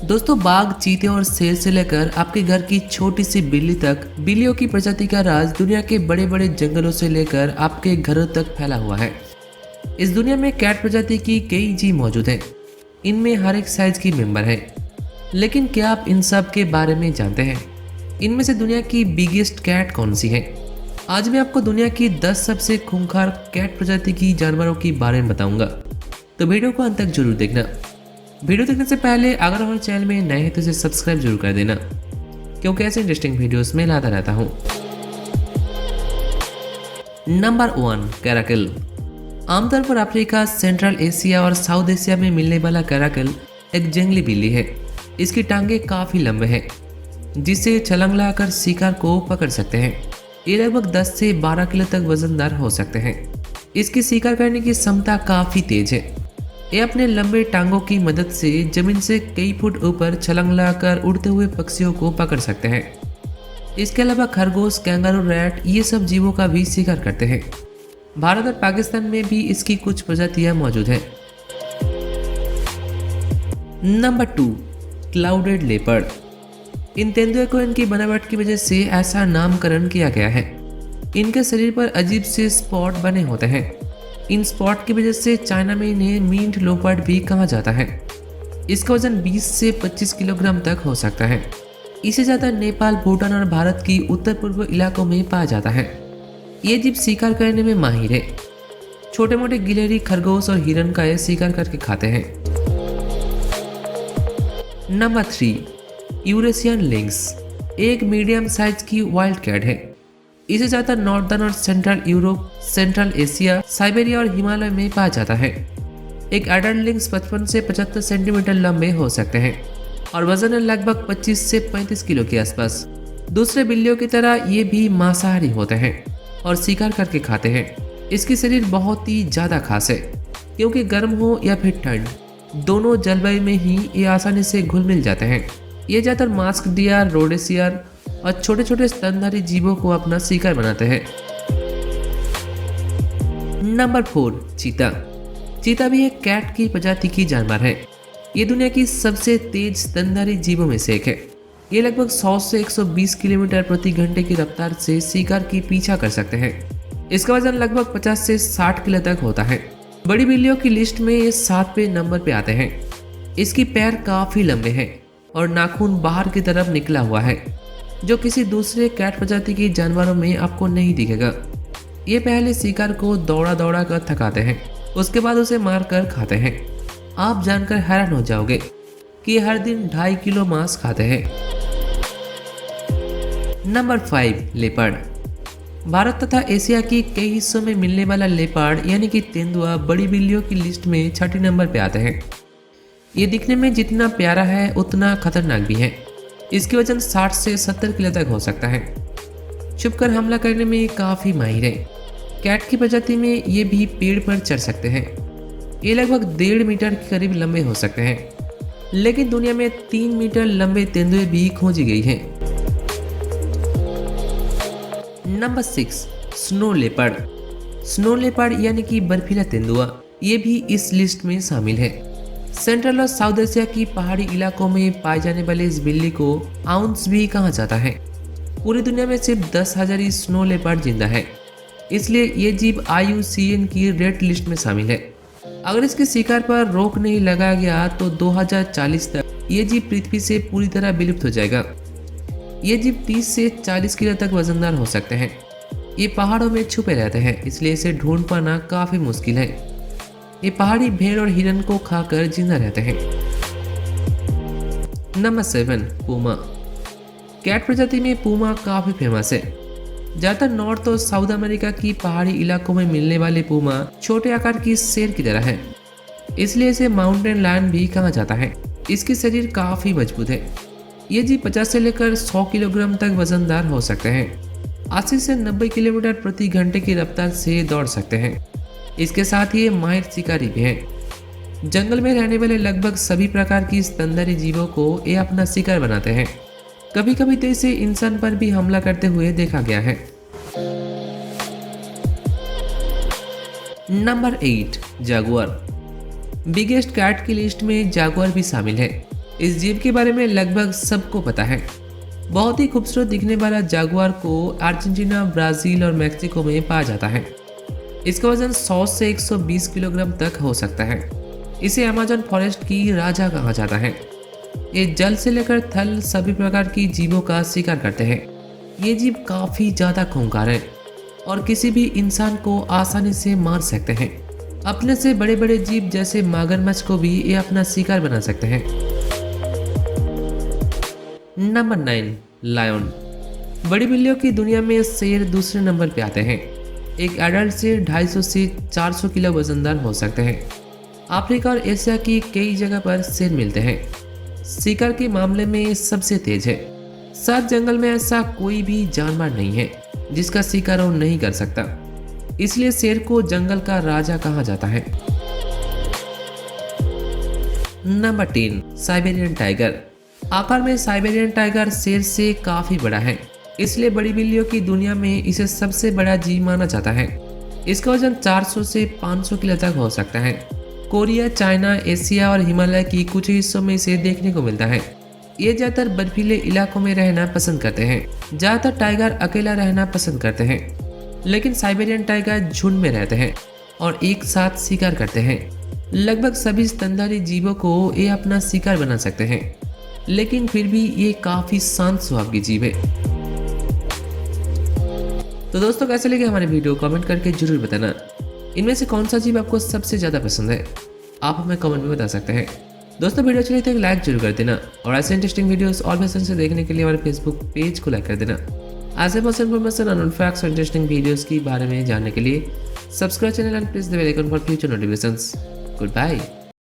दोस्तों, बाघ, चीते और शेर से लेकर आपके घर की छोटी सी बिल्ली तक, बिल्लियों की प्रजाति का राज दुनिया के बड़े बड़े जंगलों से लेकर आपके घरों तक फैला हुआ है। इस दुनिया में कैट प्रजाति की कई जीव मौजूद हैं। इनमें हर एक साइज की मेंबर है। लेकिन क्या आप इन सब के बारे में जानते हैं? इनमें से दुनिया की बिगेस्ट कैट कौन सी है? आज मैं आपको दुनिया की 10 सबसे खूंखार कैट प्रजाति की जानवरों के बारे में बताऊंगा, तो वीडियो को अंत तक जरूर देखना। वीडियो देखने से पहले अगर हमारे चैनल में नए हैं तो इसे सब्सक्राइब जरूर कर देना, क्योंकि ऐसे इंटरेस्टिंग वीडियोस में लाता रहता हूँ। Number 1, caracal. आमतौर पर अफ्रीका, सेंट्रल एशिया और साउथ एशिया में मिलने वाला कैराकल एक जंगली बिल्ली है। इसकी टांगे काफी लंबे हैं, जिससे छलांग लगाकर शिकार को पकड़ सकते हैं। ये लगभग 10 से 12 किलो तक वजनदार हो सकते हैं। इसकी शिकार करने की क्षमता काफी तेज है। ये अपने लंबे टांगों की मदद से जमीन से कई फुट ऊपर छलांग लगाकर उड़ते हुए पक्षियों को पकड़ सकते हैं। इसके अलावा खरगोश, कैंगारू, रैट ये सब जीवों का भी शिकार करते हैं। भारत और पाकिस्तान में भी इसकी कुछ प्रजातियां मौजूद हैं। Number 2, clouded leopard. इन तेंदुए को इनकी बनावट की वजह से ऐसा नामकरण किया गया है। इनके शरीर पर अजीब से स्पॉट बने होते हैं। इन स्पॉट की वजह से चाइना में इन्हें मींट लोपर्ड भी कहा जाता है। इसका वजन 20 से 25 किलोग्राम तक हो सकता है। इसे ज़्यादा नेपाल, भूटान और भारत की उत्तर पूर्व इलाकों में पाया जाता है। ये जीव शिकार करने में माहिर है। छोटे मोटे गिलहरी, खरगोश और हिरन का ये शिकार करके खाते हैं। Number 3, Eurasian links. एक मीडियम साइज की वाइल्ड कैट है। इसे ज़्यादातर नॉर्दर्न और central Europe, central Asia, Siberia और हिमालय में पाया जाता है। एक एडल्ट लिंक्स 55 से 75 सेंटीमीटर लंबे हो सकते हैं और वजन लगभग 25 से 35 किलो के आसपास। दूसरे बिल्लियों की तरह ये भी मांसाहारी होते हैं और शिकार करके खाते हैं। इसकी शरीर बहुत ही ज़्यादा खास है, क्योंकि गर्म हो या फिर ठंड, दोनों जलवायु में ही ये आसानी से घुल मिल जाते हैं। ये ज़्यादातर मास्क डियर, रोडेसियर और छोटे छोटे स्तनधारी जीवों को अपना शिकार बनाते हैं। नंबर 4, चीता। चीता भी एक कैट की प्रजाति की जानवर है। ये दुनिया की सबसे तेज स्तनधारी जीवों में से एक है। ये लगभग 100 से 120 किलोमीटर प्रति घंटे की रफ्तार से शिकार की पीछा कर सकते हैं। इसका वजन लगभग 50 से 60 किलो तक होता है। बड़ी बिल्लियों की लिस्ट में ये 7वें नंबर पे आते हैं। इसकी पैर काफी लंबे हैं और नाखून बाहर की तरफ निकला हुआ है, जो किसी दूसरे कैट प्रजाति के जानवरों में आपको नहीं दिखेगा। ये पहले शिकार को दौड़ा दौड़ा कर थकाते हैं, उसके बाद उसे मारकर खाते हैं। आप जानकर हैरान हो जाओगे कि ये हर दिन 2.5 किलो मांस खाते हैं। Number 5, leopard. भारत तथा एशिया की कई हिस्सों में मिलने वाला लेपर्ड यानी कि तेंदुआ बड़ी बिल्लियों की लिस्ट में 6ठे नंबर पे आते हैं। ये दिखने में जितना प्यारा है उतना खतरनाक भी है। इसकी वजन 60 से 70 किलो तक हो सकता है। छुपकर हमला करने में काफ़ी माहिर है। कैट की प्रजाति में ये भी पेड़ पर चढ़ सकते हैं। ये लगभग 1.5 मीटर के करीब लंबे हो सकते हैं, लेकिन दुनिया में 3 मीटर लंबे तेंदुए भी खोजी गई हैं। Number 6, snow leopard. Snow leopard यानी कि बर्फीला तेंदुआ, ये भी इस लिस्ट में शामिल है। सेंट्रल और साउथ एशिया की पहाड़ी इलाकों में पाए जाने वाले इस बिल्ली को आउंस भी कहा जाता है। पूरी दुनिया में सिर्फ 10,000 ही स्नो लेपर्ड जिंदा है, इसलिए ये जीव IUCN की रेड लिस्ट में शामिल है। अगर इसके शिकार पर रोक नहीं लगाया गया तो 2040 तक ये जीव पृथ्वी से पूरी तरह विलुप्त हो जाएगा। ये जीव 30 से 40 किलो तक वजनदार हो सकते हैं। ये पहाड़ों में छुपे रहते हैं, इसलिए इसे ढूंढ पाना काफी मुश्किल है। ये पहाड़ी भेड़ और हिरन को खाकर जिंदा रहते हैं। Number 7, Puma. कैट प्रजाति में पूमा काफी फेमस है। ज्यादातर नॉर्थ और साउथ अमेरिका की पहाड़ी इलाकों में मिलने वाले पूमा छोटे आकार की शेर की तरह है, इसलिए इसे माउंटेन लायन भी कहा जाता है। इसकी शरीर काफी मजबूत है। ये जीव 50 से लेकर 100 किलोग्राम तक वजनदार हो सकते हैं। 80 से 90 किलोमीटर प्रति घंटे की रफ्तार से दौड़ सकते हैं। इसके साथ ही ये माहिर शिकारी भी हैं। जंगल में रहने वाले लगभग सभी प्रकार की स्तनधारी जीवों को ये अपना शिकार बनाते हैं। कभी कभी तो इसे इंसान पर भी हमला करते हुए देखा गया है। Number 8, Jaguar. बिगेस्ट कैट की लिस्ट में जागुआर भी शामिल है। इस जीव के बारे में लगभग सबको पता है। बहुत ही खूबसूरत दिखने वाला जागुआर को अर्जेंटीना, ब्राजील और मेक्सिको में पाया जाता है। इसका वजन 100 से 120 किलोग्राम तक हो सकता है। इसे अमेज़न फॉरेस्ट की राजा कहा जाता है। ये जल से लेकर थल सभी प्रकार की जीवों का शिकार करते हैं। ये जीव काफी ज्यादा खूंखार है और किसी भी इंसान को आसानी से मार सकते हैं। अपने से बड़े बड़े जीव जैसे मगरमच्छ को भी ये अपना शिकार बना सकते हैं। Number 9, lion. बड़ी बिल्लियों की दुनिया में शेर दूसरे नंबर पे आते हैं। एक एडल्ट शेर 250 से 400 किलो वजनदार हो सकते हैं। अफ्रीका और एशिया की कई जगह पर शेर मिलते हैं। शिकार के मामले में सबसे तेज है। 7 जंगल में ऐसा कोई भी जानवर नहीं है जिसका शिकार वो नहीं कर सकता, इसलिए शेर को जंगल का राजा कहा जाता है। Number 3, Siberian tiger. आकार में साइबेरियन टाइगर शेर से काफी बड़ा है, इसलिए बड़ी बिल्लियों की दुनिया में इसे सबसे बड़ा जीव माना जाता है। इसका वजन 400 से 500 किलो तक हो सकता है। कोरिया, चाइना, एशिया और हिमालय की कुछ हिस्सों में इसे देखने को मिलता है। ये ज़्यादातर बर्फीले इलाकों में रहना पसंद करते हैं। ज़्यादातर टाइगर अकेला रहना पसंद करते हैं, लेकिन साइबेरियन टाइगर झुंड में रहते हैं और एक साथ शिकार करते हैं। लगभग सभी स्तनधारी जीवों को ये अपना शिकार बना सकते हैं, लेकिन फिर भी ये काफ़ी शांत स्वभाव के जीव है। तो दोस्तों, कैसे लगे हमारी वीडियो कमेंट करके जरूर बताना। इनमें से कौन सा जीव आपको सबसे ज़्यादा पसंद है, आप हमें कमेंट में बता सकते हैं। दोस्तों, वीडियो अच्छी लगी तो एक लाइक जरूर कर देना और ऐसे इंटरेस्टिंग वीडियोस और भी से देखने के लिए हमारे फेसबुक पेज को लाइक कर देना। ऐसे बहुत इन्फॉर्मेशन और फैक्ट्स और इंटरेस्टिंग वीडियोस के बारे में जानने के लिए subscribe channel and press the bell icon for future notifications. Good bye.